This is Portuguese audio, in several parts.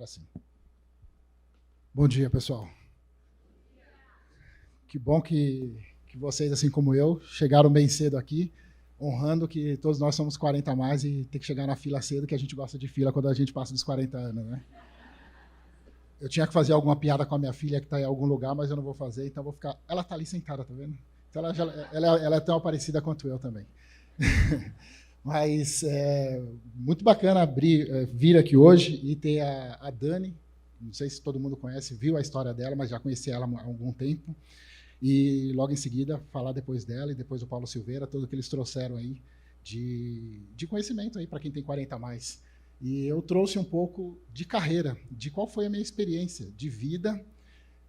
Agora sim. Bom dia, pessoal. Que bom que vocês, assim como eu, chegaram bem cedo aqui, honrando que todos nós somos 40 a mais e tem que chegar na fila cedo, que a gente gosta de fila quando a gente passa dos 40 anos, né? Eu tinha que fazer alguma piada com a minha filha que está em algum lugar, mas eu não vou fazer, então vou ficar... Ela está ali sentada, tá vendo? Então ela é tão parecida quanto eu também. Mas é muito bacana vir aqui hoje e ter a Dani, não sei se todo mundo conhece, viu a história dela, mas já conheci ela há algum tempo, e logo em seguida falar depois dela e depois do Paulo Silveira, tudo que eles trouxeram aí de conhecimento aí para quem tem 40 a mais. E eu trouxe um pouco de carreira, de qual foi a minha experiência de vida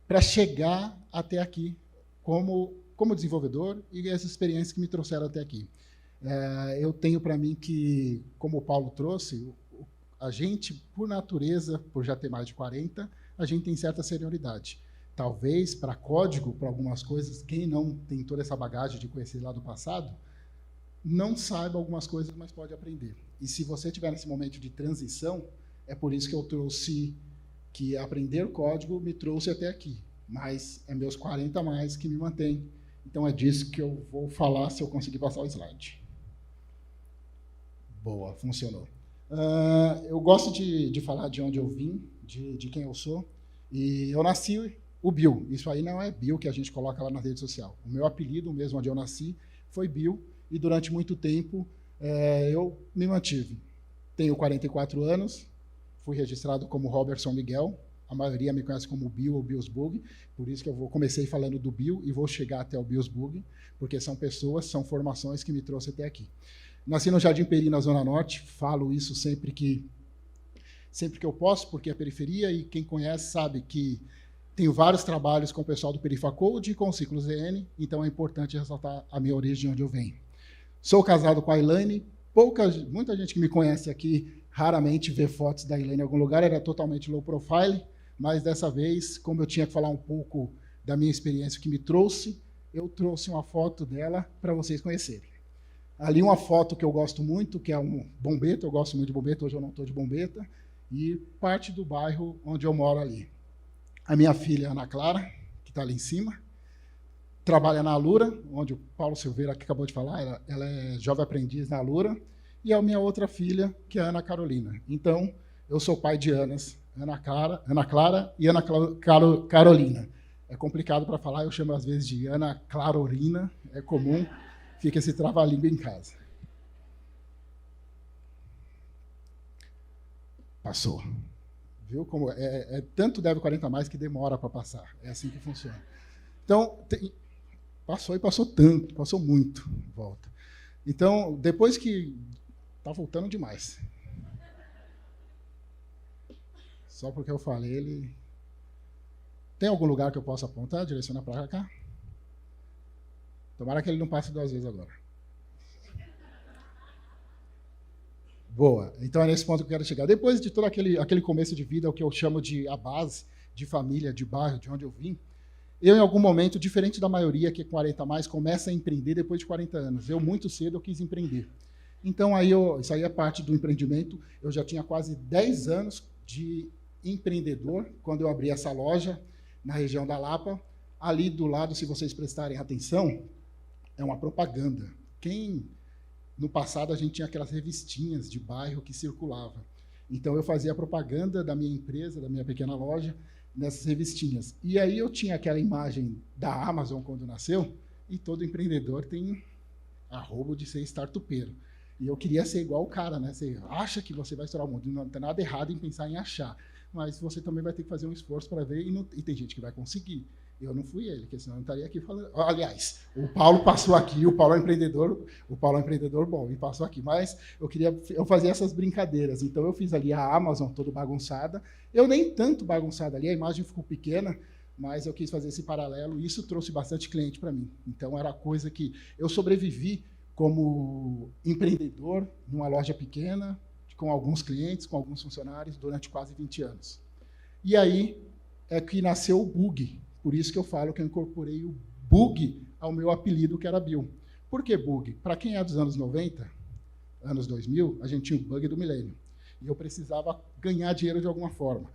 para chegar até aqui como desenvolvedor e as experiências que me trouxeram até aqui. Eu tenho para mim que, como o Paulo trouxe, a gente, por natureza, por já ter mais de 40, a gente tem certa senioridade. Talvez, para código, para algumas coisas, quem não tem toda essa bagagem de conhecer lá do passado, não saiba algumas coisas, mas pode aprender. E se você estiver nesse momento de transição, é por isso que eu trouxe que aprender código me trouxe até aqui. Mas é meus 40 a mais que me mantém. Então é disso que eu vou falar se eu conseguir passar o slide. Boa, funcionou. Eu gosto de falar de onde eu vim, de quem eu sou. E eu nasci o Bill. Isso aí não é Bill que a gente coloca lá na rede social. O meu apelido, mesmo onde eu nasci, foi Bill. E durante muito tempo eu me mantive. Tenho 44 anos, fui registrado como Robertson Miguel. A maioria me conhece como Bill ou Billsbug, por isso que eu comecei falando do Bill e vou chegar até o Billsbug, porque são pessoas, são formações que me trouxe até aqui. Nasci no Jardim Peri, na Zona Norte, falo isso sempre que eu posso, porque é periferia, e quem conhece sabe que tenho vários trabalhos com o pessoal do Perifacode e com o Ciclo ZN, então é importante ressaltar a minha origem, de onde eu venho. Sou casado com a Elaine, muita gente que me conhece aqui raramente vê fotos da Elaine em algum lugar, era totalmente low profile, mas dessa vez, como eu tinha que falar um pouco da minha experiência que me trouxe, eu trouxe uma foto dela para vocês conhecerem. Ali uma foto que eu gosto muito, que é um bombeta, eu gosto muito de bombeta, hoje eu não estou de bombeta, e parte do bairro onde eu moro ali. A minha filha, Ana Clara, que está ali em cima, trabalha na Alura, onde o Paulo Silveira que acabou de falar, ela é jovem aprendiz na Alura, e a minha outra filha, que é a Ana Carolina. Então, eu sou pai de Anas, Ana Clara e Ana Carolina. É complicado para falar, eu chamo às vezes de Ana Clarorina, é comum, fica esse trava-língua em casa. Passou. Viu como tanto deve 40 a mais que demora para passar. É assim que funciona. Então, passou e passou tanto, passou muito. Volta. Então, depois que... Está voltando demais. Só porque eu falei, ele... Tem algum lugar que eu possa apontar, direcionar para cá? Tomara que ele não passe 2 vezes agora. Boa. Então é nesse ponto que eu quero chegar. Depois de todo aquele começo de vida, o que eu chamo de a base, de família, de bairro, de onde eu vim, eu, em algum momento, diferente da maioria que é 40 a mais, começa a empreender depois de 40 anos. Eu, muito cedo, eu quis empreender. Então, isso aí é parte do empreendimento. Eu já tinha quase 10 anos de empreendedor, quando eu abri essa loja na região da Lapa. Ali do lado, se vocês prestarem atenção, é uma propaganda. No passado, a gente tinha aquelas revistinhas de bairro que circulavam. Então, eu fazia propaganda da minha empresa, da minha pequena loja, nessas revistinhas. E aí eu tinha aquela imagem da Amazon quando nasceu, e todo empreendedor tem arrobo de ser startupeiro. E eu queria ser igual o cara, né? Você acha que você vai estourar o mundo, não tem nada errado em pensar em achar, mas você também vai ter que fazer um esforço para ver, e tem gente que vai conseguir. Eu não fui ele, porque senão eu não estaria aqui falando. Aliás, o Paulo passou aqui, o Paulo é um empreendedor bom, e passou aqui. Mas eu fazia essas brincadeiras. Então eu fiz ali a Amazon toda bagunçada. Eu nem tanto bagunçada ali, a imagem ficou pequena, mas eu quis fazer esse paralelo e isso trouxe bastante cliente para mim. Então era coisa que eu sobrevivi como empreendedor numa loja pequena, com alguns clientes, com alguns funcionários, durante quase 20 anos. E aí é que nasceu o Bug. Por isso que eu falo que eu incorporei o Bug ao meu apelido, que era Bill. Por que Bug? Para quem é dos anos 90, anos 2000, a gente tinha o bug do milênio. e eu precisava ganhar dinheiro de alguma forma.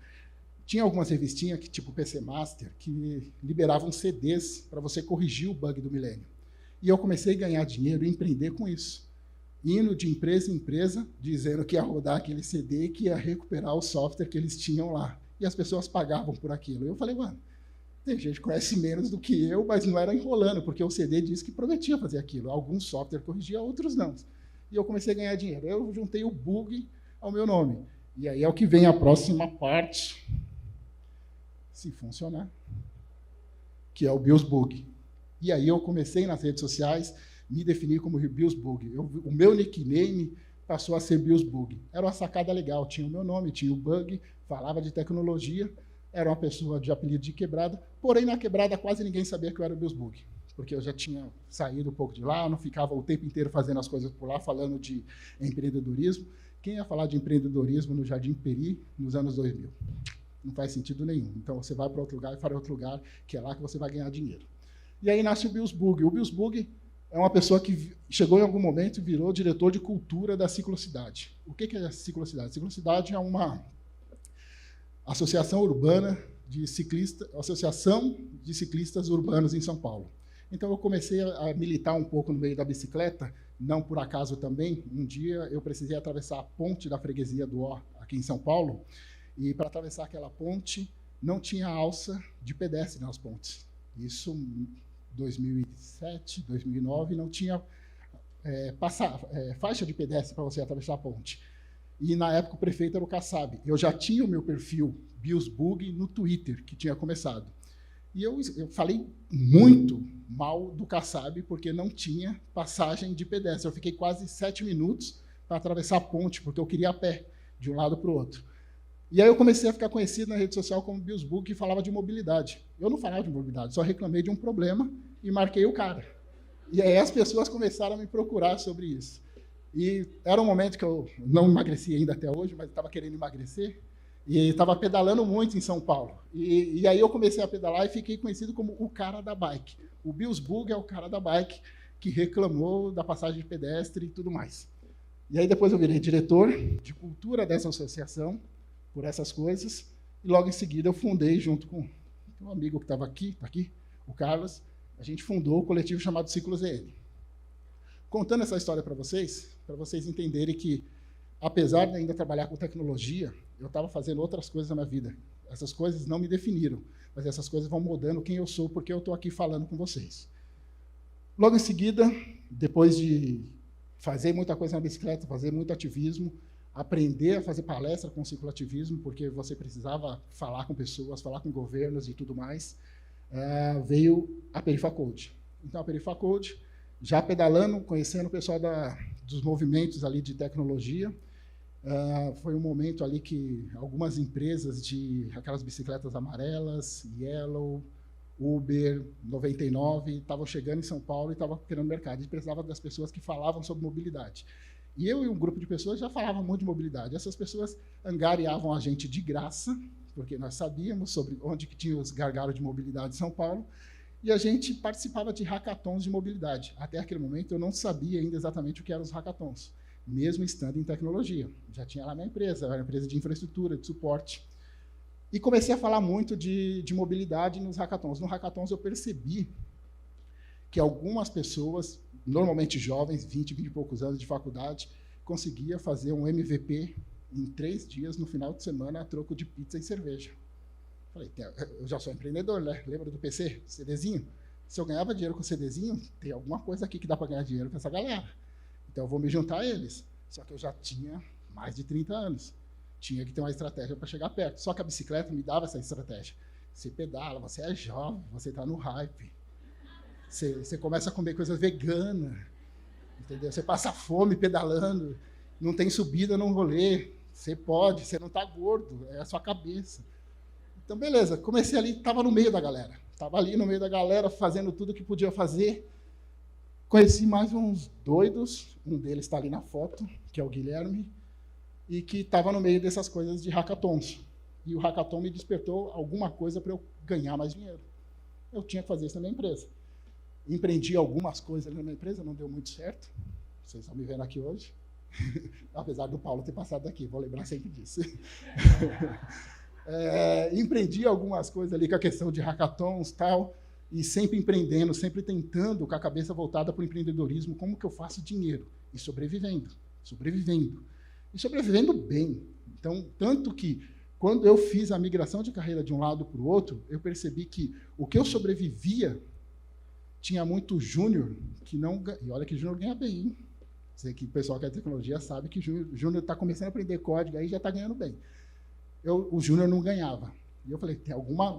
Tinha algumas revistinhas, tipo PC Master, que liberavam CDs para você corrigir o bug do milênio. E eu comecei a ganhar dinheiro e empreender com isso. Indo de empresa em empresa, dizendo que ia rodar aquele CD e que ia recuperar o software que eles tinham lá. E as pessoas pagavam por aquilo. Eu falei, mano, tem gente que conhece menos do que eu, mas não era enrolando, porque o CD disse que prometia fazer aquilo. Alguns software corrigia, outros não. E eu comecei a ganhar dinheiro. Eu juntei o bug ao meu nome. E aí é o que vem a próxima parte, se funcionar, que é o Bills Bug. E aí eu comecei nas redes sociais, me defini como Bills Bug. O meu nickname passou a ser Bills Bug. Era uma sacada legal, tinha o meu nome, tinha o bug, falava de tecnologia, era uma pessoa de apelido de quebrada, porém na quebrada quase ninguém sabia que eu era o Bills Bug, porque eu já tinha saído um pouco de lá, não ficava o tempo inteiro fazendo as coisas por lá, falando de empreendedorismo. Quem ia falar de empreendedorismo no Jardim Peri nos anos 2000? Não faz sentido nenhum. Então, você vai para outro lugar e faz outro lugar, que é lá que você vai ganhar dinheiro. E aí nasce o Bills Bug. O Bills Bug é uma pessoa que chegou em algum momento e virou diretor de cultura da Ciclocidade. O que é a Ciclocidade? A Ciclocidade é uma associação urbana de ciclistas, associação de ciclistas urbanos em São Paulo. Então, eu comecei a militar um pouco no meio da bicicleta, não por acaso também. Um dia, eu precisei atravessar a ponte da freguesia do Ó, aqui em São Paulo, e para atravessar aquela ponte, não tinha alça de pedestre nas pontes. Isso em 2007, 2009, não tinha faixa de pedestre para você atravessar a ponte. E, na época, o prefeito era o Kassab. Eu já tinha o meu perfil Bills Bug no Twitter, que tinha começado. E eu falei muito mal do Kassab, porque não tinha passagem de pedestre. Eu fiquei quase 7 minutos para atravessar a ponte, porque eu queria a pé, de um lado para o outro. E aí eu comecei a ficar conhecido na rede social como Bills Bug, que falava de mobilidade. Eu não falava de mobilidade, só reclamei de um problema e marquei o cara. E aí as pessoas começaram a me procurar sobre isso. E era um momento que eu não emagreci ainda até hoje, mas estava querendo emagrecer, e estava pedalando muito em São Paulo. E aí eu comecei a pedalar e fiquei conhecido como o cara da bike. O Bills Bug é o cara da bike que reclamou da passagem de pedestre e tudo mais. E aí depois eu virei diretor de cultura dessa associação, por essas coisas, e logo em seguida eu fundei, junto com um amigo que estava aqui, tá aqui, o Carlos, a gente fundou o coletivo chamado Ciclo ZN. Contando essa história para vocês entenderem que, apesar de ainda trabalhar com tecnologia, eu estava fazendo outras coisas na minha vida. Essas coisas não me definiram, mas essas coisas vão mudando quem eu sou, porque eu estou aqui falando com vocês. Logo em seguida, depois de fazer muita coisa na bicicleta, fazer muito ativismo, aprender a fazer palestra com cicloativismo, porque você precisava falar com pessoas, falar com governos e tudo mais, veio a Perifacode. Então, a Perifacode, já pedalando, conhecendo o pessoal dos movimentos ali de tecnologia, foi um momento ali que algumas empresas de aquelas bicicletas amarelas, Yellow, Uber, 99, estavam chegando em São Paulo e estavam querendo mercado. E precisava das pessoas que falavam sobre mobilidade. E eu e um grupo de pessoas já falavam muito de mobilidade. Essas pessoas angariavam a gente de graça, porque nós sabíamos sobre onde que tinha os gargalos de mobilidade em São Paulo, e a gente participava de hackathons de mobilidade. Até aquele momento, eu não sabia ainda exatamente o que eram os hackathons, mesmo estando em tecnologia. Já tinha lá minha empresa, era uma empresa de infraestrutura, de suporte. E comecei a falar muito de mobilidade nos hackathons. No hackathons, eu percebi que algumas pessoas, normalmente jovens, 20 e poucos anos de faculdade, conseguia fazer um MVP em 3 dias, no final de semana, a troco de pizza e cerveja. Falei, eu já sou empreendedor, né? Lembra do PC, CDzinho? Se eu ganhava dinheiro com CDzinho, tem alguma coisa aqui que dá para ganhar dinheiro com essa galera. Então, eu vou me juntar a eles. Só que eu já tinha mais de 30 anos. Tinha que ter uma estratégia para chegar perto. Só que a bicicleta me dava essa estratégia. Você pedala, você é jovem, você está no hype. Você começa a comer coisa vegana, entendeu? Você passa fome pedalando, não tem subida no rolê, você pode, você não está gordo, é a sua cabeça. Então, beleza, comecei ali, estava no meio da galera. Estava ali no meio da galera, fazendo tudo que podia fazer. Conheci mais uns doidos, um deles está ali na foto, que é o Guilherme, e que estava no meio dessas coisas de hackathons. E o hackathon me despertou alguma coisa para eu ganhar mais dinheiro. Eu tinha que fazer isso na minha empresa. Empreendi algumas coisas na minha empresa, não deu muito certo. Vocês estão me vendo aqui hoje. Apesar do Paulo ter passado daqui, vou lembrar sempre disso. Empreendi algumas coisas ali com a questão de hackathons e tal, e sempre empreendendo, sempre tentando, com a cabeça voltada para o empreendedorismo, como que eu faço dinheiro? E sobrevivendo. E sobrevivendo bem. Então, tanto que, quando eu fiz a migração de carreira de um lado para o outro, eu percebi que o que eu sobrevivia tinha muito júnior que não... E olha que júnior ganha bem, hein? Sei que o pessoal que é de tecnologia sabe que júnior está começando a aprender código, aí já está ganhando bem. O júnior não ganhava. E eu falei,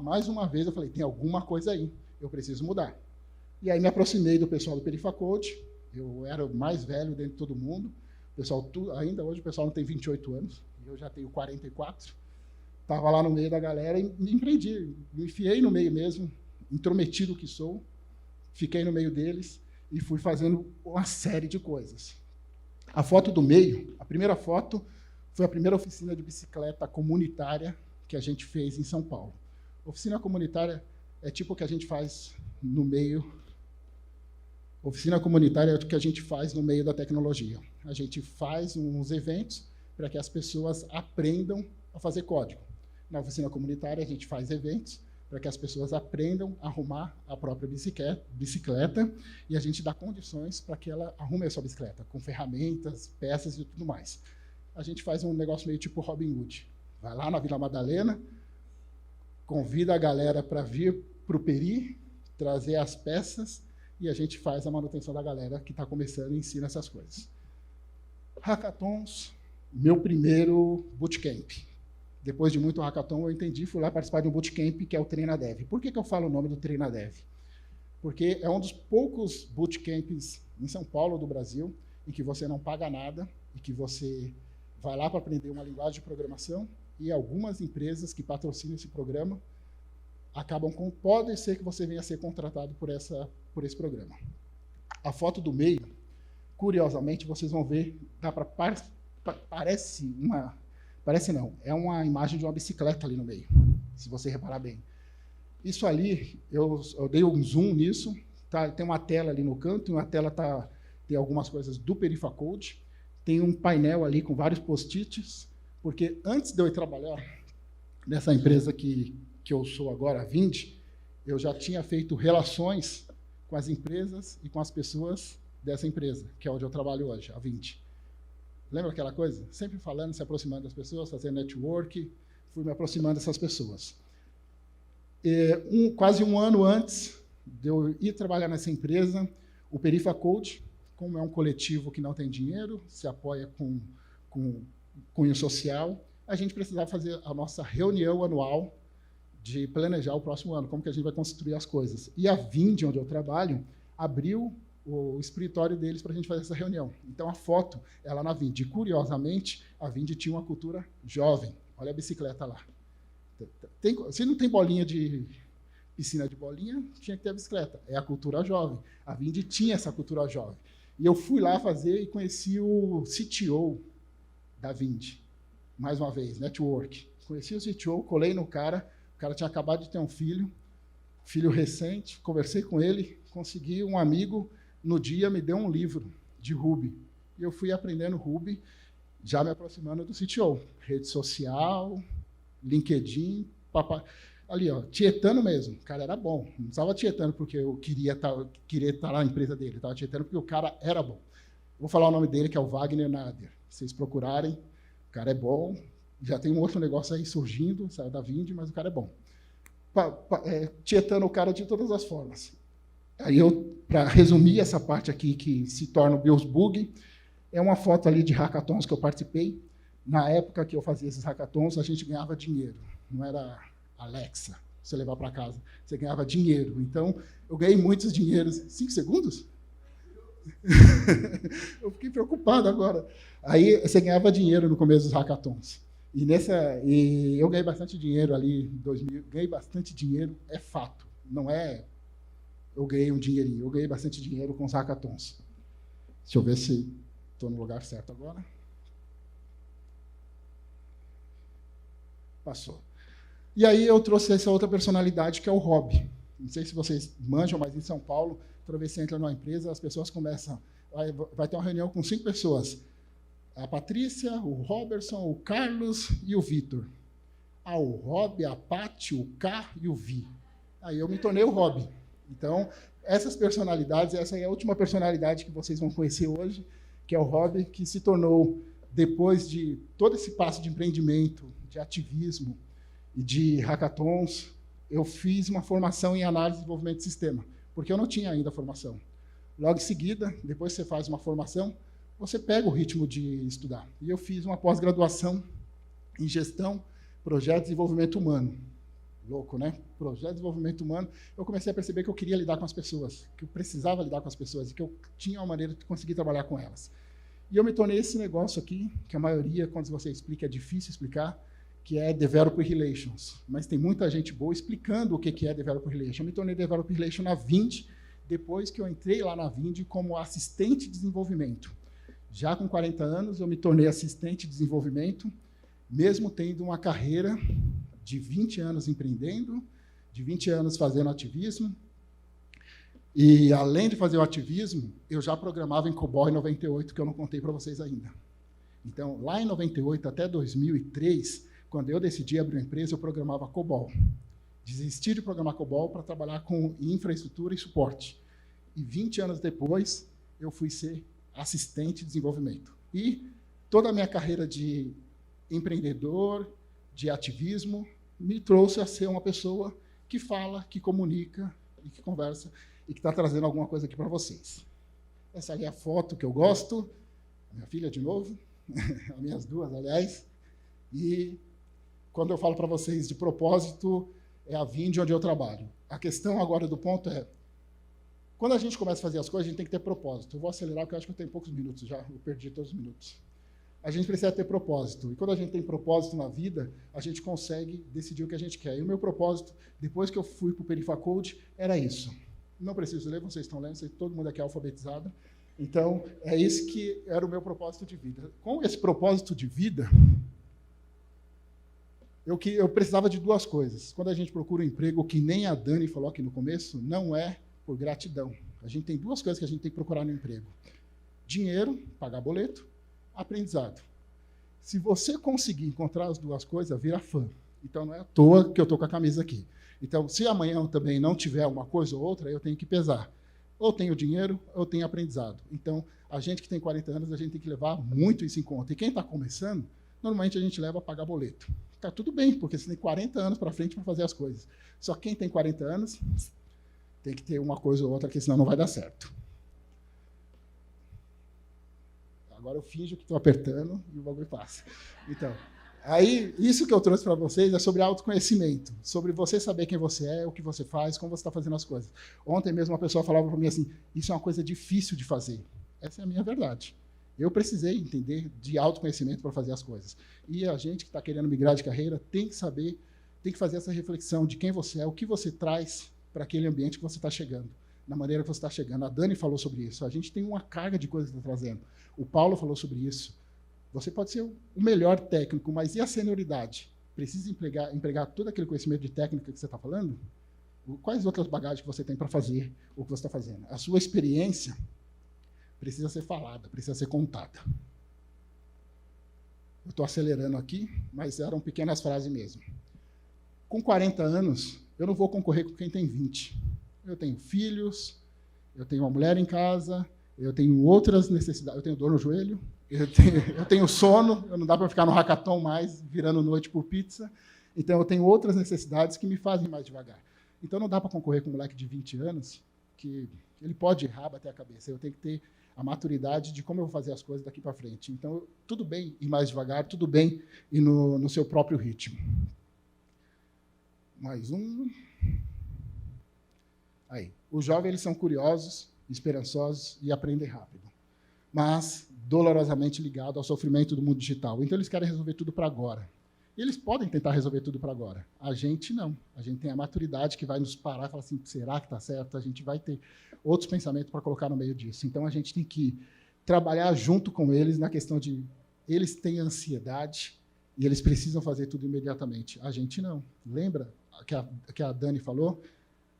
mais uma vez, tem alguma coisa aí, eu preciso mudar. E aí me aproximei do pessoal do Perifacode, eu era o mais velho dentro de todo mundo, o pessoal, ainda hoje o pessoal não tem 28 anos, eu já tenho 44, estava lá no meio da galera e me empreendi, me enfiei no meio mesmo, intrometido que sou, fiquei no meio deles e fui fazendo uma série de coisas. A foto do meio, a primeira foto, foi a primeira oficina de bicicleta comunitária que a gente fez em São Paulo. Oficina comunitária é tipo o que a gente faz no meio... Oficina comunitária é o que a gente faz no meio da tecnologia. A gente faz uns eventos para que as pessoas aprendam a fazer código. Na oficina comunitária, a gente faz eventos para que as pessoas aprendam a arrumar a própria bicicleta e a gente dá condições para que ela arrume a sua bicicleta, com ferramentas, peças e tudo mais. A gente faz um negócio meio tipo Robin Hood. Vai lá na Vila Madalena, convida a galera para vir para o Peri, trazer as peças, e a gente faz a manutenção da galera que está começando e ensina essas coisas. Hackathons, meu primeiro bootcamp. Depois de muito hackathon, eu entendi, fui lá participar de um bootcamp, que é o TreinaDev. Por que eu falo o nome do TreinaDev? Porque é um dos poucos bootcamps em São Paulo, do Brasil, em que você não paga nada, e que você vai lá para aprender uma linguagem de programação, e algumas empresas que patrocinam esse programa pode ser que você venha a ser contratado por esse programa. A foto do meio, curiosamente, vocês vão ver, parece não, é uma imagem de uma bicicleta ali no meio, se você reparar bem. Isso ali, eu dei um zoom nisso, tá, tem uma tela ali no canto, uma tela tem algumas coisas do Perifacode, tem um painel ali com vários post-its, porque antes de eu ir trabalhar nessa empresa que eu sou agora, a Vind, eu já tinha feito relações com as empresas e com as pessoas dessa empresa, que é onde eu trabalho hoje, a Vind. Lembra aquela coisa? Sempre falando, se aproximando das pessoas, fazendo network, fui me aproximando dessas pessoas. Quase um ano antes de eu ir trabalhar nessa empresa, o Perifacode, como é um coletivo que não tem dinheiro, se apoia com cunho social, a gente precisava fazer a nossa reunião anual de planejar o próximo ano, como que a gente vai construir as coisas. E a Vind, onde eu trabalho, abriu o escritório deles para a gente fazer essa reunião. Então, a foto é lá na Vind. E, curiosamente, a Vind tinha uma cultura jovem. Olha a bicicleta lá. Se não tem bolinha de piscina de bolinha, tinha que ter a bicicleta. É a cultura jovem. A Vind tinha essa cultura jovem. E eu fui lá fazer e conheci o CTO da Vind. Mais uma vez, network. Conheci o CTO, colei no cara. O cara tinha acabado de ter um filho recente, conversei com ele, consegui um amigo, no dia me deu um livro de Ruby. E eu fui aprendendo Ruby, já me aproximando do CTO. Rede social, LinkedIn, ali, ó, tietando mesmo. O cara era bom. Não estava tietando porque eu queria estar na empresa dele, estava tietando porque o cara era bom. Vou falar o nome dele, que é o Wagner Nader. Se vocês procurarem, o cara é bom. Já tem um outro negócio aí surgindo, saiu da Vind, mas o cara é bom. Tietando o cara de todas as formas. Aí para resumir essa parte aqui, que se torna o Biosbug, é uma foto ali de hackathons que eu participei. Na época que eu fazia esses hackathons, a gente ganhava dinheiro. Não era Alexa, você levar para casa. Você ganhava dinheiro. Então, eu ganhei muitos dinheiros. 5 segundos? Eu fiquei preocupado agora. Aí, você ganhava dinheiro no começo dos hackathons. E eu ganhei bastante dinheiro ali em 2000. Ganhei bastante dinheiro, é fato. Não é eu ganhei um dinheirinho. Eu ganhei bastante dinheiro com os hackathons. Deixa eu ver se estou no lugar certo agora. Passou. E aí eu trouxe essa outra personalidade, que é o Rob. Não sei se vocês manjam, mas em São Paulo, toda vez que você entra numa empresa, as pessoas começam... Vai ter uma reunião com 5 pessoas. A Patrícia, o Robertson, o Carlos e o Vitor. O Rob, a Paty, o K e o Vi. Aí eu me tornei o Rob. Então, essas personalidades, essa é a última personalidade que vocês vão conhecer hoje, que é o Rob, que se tornou, depois de todo esse passo de empreendimento, de ativismo e de hackathons, eu fiz uma formação em análise e desenvolvimento de sistema, porque eu não tinha ainda formação. Logo em seguida, depois que você faz uma formação, você pega o ritmo de estudar. E eu fiz uma pós-graduação em gestão, projeto de desenvolvimento humano. Louco, né? Projeto de desenvolvimento humano. Eu comecei a perceber que eu queria lidar com as pessoas, que eu precisava lidar com as pessoas e que eu tinha uma maneira de conseguir trabalhar com elas. E eu me tornei esse negócio aqui, que a maioria, quando você explica, é difícil explicar, que é Developer Relations. Mas tem muita gente boa explicando o que é Developer Relations. Eu me tornei Developer Relations na Vind, depois que eu entrei lá na Vind como assistente de desenvolvimento. Já com 40 anos, eu me tornei assistente de desenvolvimento, mesmo tendo uma carreira de 20 anos empreendendo, de 20 anos fazendo ativismo. E, além de fazer o ativismo, eu já programava em COBOL em 98, que eu não contei para vocês ainda. Então, lá em 98 até 2003, quando eu decidi abrir uma empresa, eu programava COBOL. Desisti de programar COBOL para trabalhar com infraestrutura e suporte. E 20 anos depois, eu fui ser assistente de desenvolvimento. E toda a minha carreira de empreendedor, de ativismo, me trouxe a ser uma pessoa que fala, que comunica e que conversa e que está trazendo alguma coisa aqui para vocês. Essa ali é a foto que eu gosto, minha filha de novo, as minhas duas, aliás. E quando eu falo para vocês de propósito, é a Vind onde eu trabalho. A questão agora do ponto é, quando a gente começa a fazer as coisas, a gente tem que ter propósito. Eu vou acelerar, porque eu acho que eu tenho poucos minutos já, eu perdi todos os minutos. A gente precisa ter propósito. E quando a gente tem propósito na vida, a gente consegue decidir o que a gente quer. E o meu propósito, depois que eu fui para o Perifacode, era isso. Não preciso ler, vocês estão lendo, todo mundo aqui é alfabetizado. Então, é esse que era o meu propósito de vida. Com esse propósito de vida, eu precisava de duas coisas. Quando a gente procura um emprego, que nem a Dani falou aqui no começo, não é por gratidão. A gente tem duas coisas que a gente tem que procurar no emprego. Dinheiro, pagar boleto, aprendizado. Se você conseguir encontrar as duas coisas, vira fã. Então, não é à toa que eu estou com a camisa aqui. Então, se amanhã eu também não tiver uma coisa ou outra, eu tenho que pesar. Ou tenho dinheiro, ou tenho aprendizado. Então, a gente que tem 40 anos, a gente tem que levar muito isso em conta. E quem está começando, normalmente a gente leva a pagar boleto. Está tudo bem, porque você tem 40 anos para frente para fazer as coisas. Só quem tem 40 anos tem que ter uma coisa ou outra, porque senão não vai dar certo. Agora eu finjo que estou apertando e o bagulho passa. Então, aí, isso que eu trouxe para vocês é sobre autoconhecimento, sobre você saber quem você é, o que você faz, como você está fazendo as coisas. Ontem mesmo uma pessoa falava para mim assim, isso é uma coisa difícil de fazer. Essa é a minha verdade. Eu precisei entender de autoconhecimento para fazer as coisas. E a gente que está querendo migrar de carreira tem que saber, tem que fazer essa reflexão de quem você é, o que você traz para aquele ambiente que você está chegando, na maneira que você está chegando. A Dani falou sobre isso. A gente tem uma carga de coisas que está trazendo. O Paulo falou sobre isso. Você pode ser o melhor técnico, mas e a senioridade? Precisa empregar todo aquele conhecimento de técnica que você está falando? Quais outras bagagens que você tem para fazer o que você está fazendo? A sua experiência precisa ser falada, precisa ser contada. Eu estou acelerando aqui, mas eram pequenas frases mesmo. Com 40 anos, eu não vou concorrer com quem tem 20. Eu tenho filhos, eu tenho uma mulher em casa, eu tenho outras necessidades, eu tenho dor no joelho, eu tenho sono, não dá para ficar no hackathon mais, virando noite por pizza. Então, eu tenho outras necessidades que me fazem mais devagar. Então, não dá para concorrer com um moleque de 20 anos, que ele pode errar, bater a cabeça. Eu tenho que ter a maturidade de como eu vou fazer as coisas daqui para frente. Então, tudo bem ir mais devagar, tudo bem ir no seu próprio ritmo. Mais um. Aí. Os jovens eles são curiosos, esperançosos e aprendem rápido, mas dolorosamente ligados ao sofrimento do mundo digital. Então, eles querem resolver tudo para agora. E eles podem tentar resolver tudo para agora. A gente não. A gente tem a maturidade que vai nos parar e falar assim, será que está certo? A gente vai ter outros pensamentos para colocar no meio disso. Então, a gente tem que trabalhar junto com eles na questão de eles têm ansiedade e eles precisam fazer tudo imediatamente. A gente não. Lembra que a Dani falou?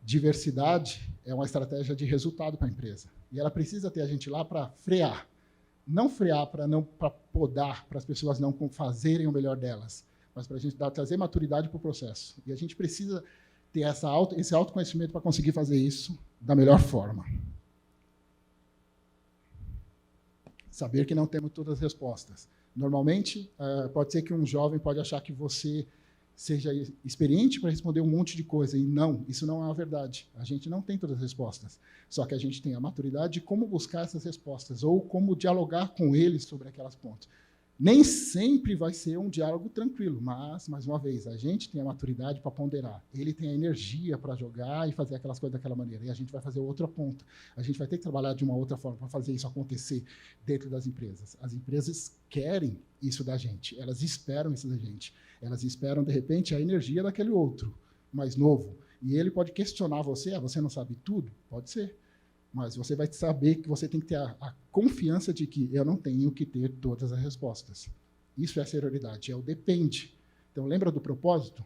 Diversidade é uma estratégia de resultado para a empresa. E ela precisa ter a gente lá para frear, não frear, para podar, para as pessoas não fazerem o melhor delas, mas para a gente trazer maturidade para o processo. E a gente precisa ter esse autoconhecimento para conseguir fazer isso da melhor forma. Saber que não temos todas as respostas. Normalmente, pode ser que um jovem pode achar que você seja experiente para responder um monte de coisa. E não, isso não é a verdade. A gente não tem todas as respostas. Só que a gente tem a maturidade de como buscar essas respostas ou como dialogar com eles sobre aquelas pontos. Nem sempre vai ser um diálogo tranquilo, mas, mais uma vez, a gente tem a maturidade para ponderar. Ele tem a energia para jogar e fazer aquelas coisas daquela maneira. E a gente vai fazer outra ponta. A gente vai ter que trabalhar de uma outra forma para fazer isso acontecer dentro das empresas. As empresas querem isso da gente. Elas esperam isso da gente. Elas esperam, de repente, a energia daquele outro, mais novo. E ele pode questionar você. Você não sabe tudo? Pode ser. Mas você vai saber que você tem que ter a confiança de que eu não tenho que ter todas as respostas. Isso é a sororidade, é o depende. Então, lembra do propósito?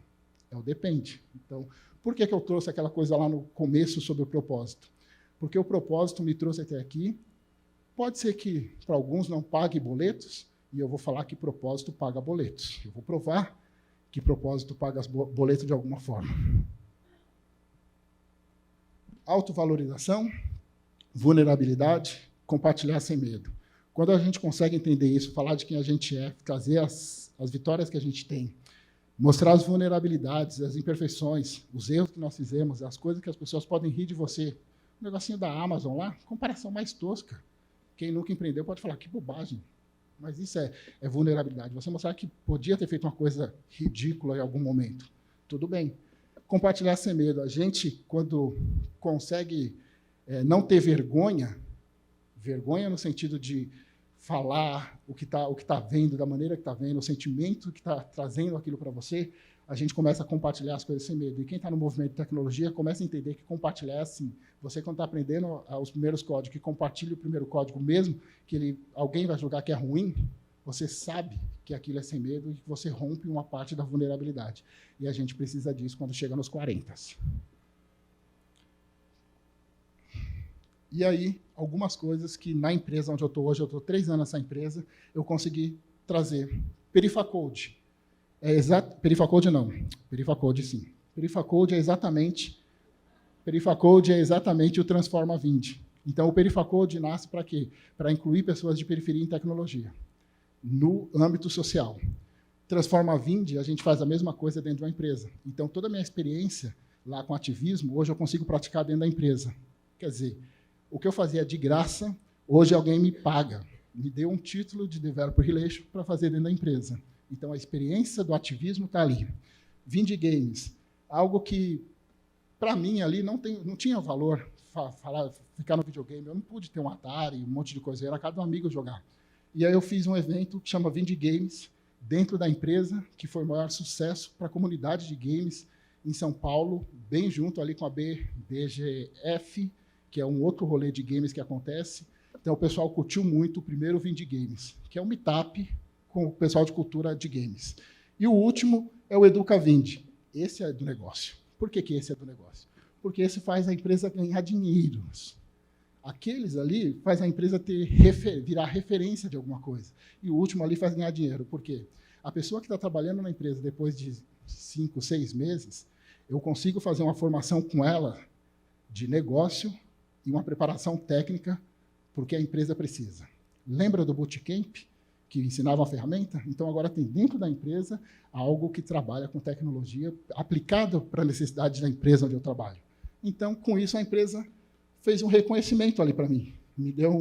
É o depende. Então, por que eu trouxe aquela coisa lá no começo sobre o propósito? Porque o propósito me trouxe até aqui. Pode ser que, para alguns, não pague boletos, e eu vou falar que propósito paga boletos. Eu vou provar que propósito paga boletos de alguma forma. Autovalorização, vulnerabilidade, compartilhar sem medo. Quando a gente consegue entender isso, falar de quem a gente é, trazer as vitórias que a gente tem, mostrar as vulnerabilidades, as imperfeições, os erros que nós fizemos, as coisas que as pessoas podem rir de você. O negocinho da Amazon lá, comparação mais tosca. Quem nunca empreendeu pode falar, que bobagem. Mas isso é vulnerabilidade. Você mostrar que podia ter feito uma coisa ridícula em algum momento. Tudo bem. Compartilhar sem medo. A gente, quando consegue não ter vergonha no sentido de falar o que tá vendo, da maneira que está vendo, o sentimento que está trazendo aquilo para você, a gente começa a compartilhar as coisas sem medo. E quem está no movimento de tecnologia começa a entender que compartilhar é assim. Você, quando está aprendendo os primeiros códigos, que compartilha o primeiro código mesmo, que alguém vai julgar que é ruim, você sabe que aquilo é sem medo e que você rompe uma parte da vulnerabilidade. E a gente precisa disso quando chega nos 40. E aí, algumas coisas que na empresa onde eu estou hoje, eu estou 3 anos nessa empresa, eu consegui trazer. Perifacode. Perifacode não. Perifacode sim. Perifacode é exatamente o Transforma Vind. Então, o Perifacode nasce para quê? Para incluir pessoas de periferia em tecnologia, no âmbito social. Transforma Vind, a gente faz a mesma coisa dentro de uma empresa. Então, toda a minha experiência lá com ativismo, hoje eu consigo praticar dentro da empresa. Quer dizer, o que eu fazia de graça, hoje alguém me paga. Me deu um título de Developer Relation para fazer dentro da empresa. Então, a experiência do ativismo está ali. Vind Games, algo que, para mim, ali não tinha valor ficar no videogame. Eu não pude ter um Atari, um monte de coisa. Era cada um amigo jogar. E aí eu fiz um evento que chama Vind Games, dentro da empresa, que foi o maior sucesso para a comunidade de games em São Paulo, bem junto ali com a BGF, que é um outro rolê de games que acontece. Então, o pessoal curtiu muito o primeiro Vind Games, que é um meetup com o pessoal de cultura de games. E o último é o Educa Vind. Esse é do negócio. Por que esse é do negócio? Porque esse faz a empresa ganhar dinheiro. Aqueles ali faz a empresa virar referência de alguma coisa. E o último ali faz ganhar dinheiro. Por quê? A pessoa que está trabalhando na empresa depois de 5, 6 meses, eu consigo fazer uma formação com ela de negócio e uma preparação técnica porque a empresa precisa. Lembra do Bootcamp, que ensinava a ferramenta? Então, agora tem dentro da empresa algo que trabalha com tecnologia aplicado para a necessidade da empresa onde eu trabalho. Então, com isso, a empresa fez um reconhecimento ali para mim. Me deu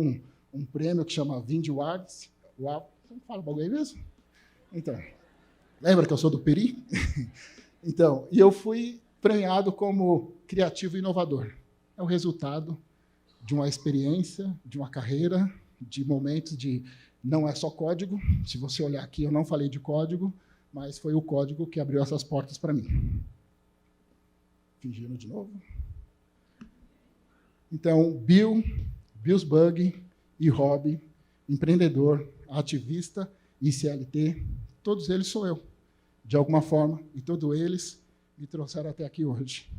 um prêmio que chama Vind Awards. Uau, você não fala o bagulho aí mesmo? Então, lembra que eu sou do Peri? Então, e eu fui premiado como criativo e inovador. É o resultado de uma experiência, de uma carreira, de momentos de não é só código. Se você olhar aqui, eu não falei de código, mas foi o código que abriu essas portas para mim. Fingindo de novo. Então, Bill's Bug e Hobby, empreendedor, ativista e CLT, todos eles sou eu, de alguma forma, e todos eles me trouxeram até aqui hoje.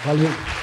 Valeu.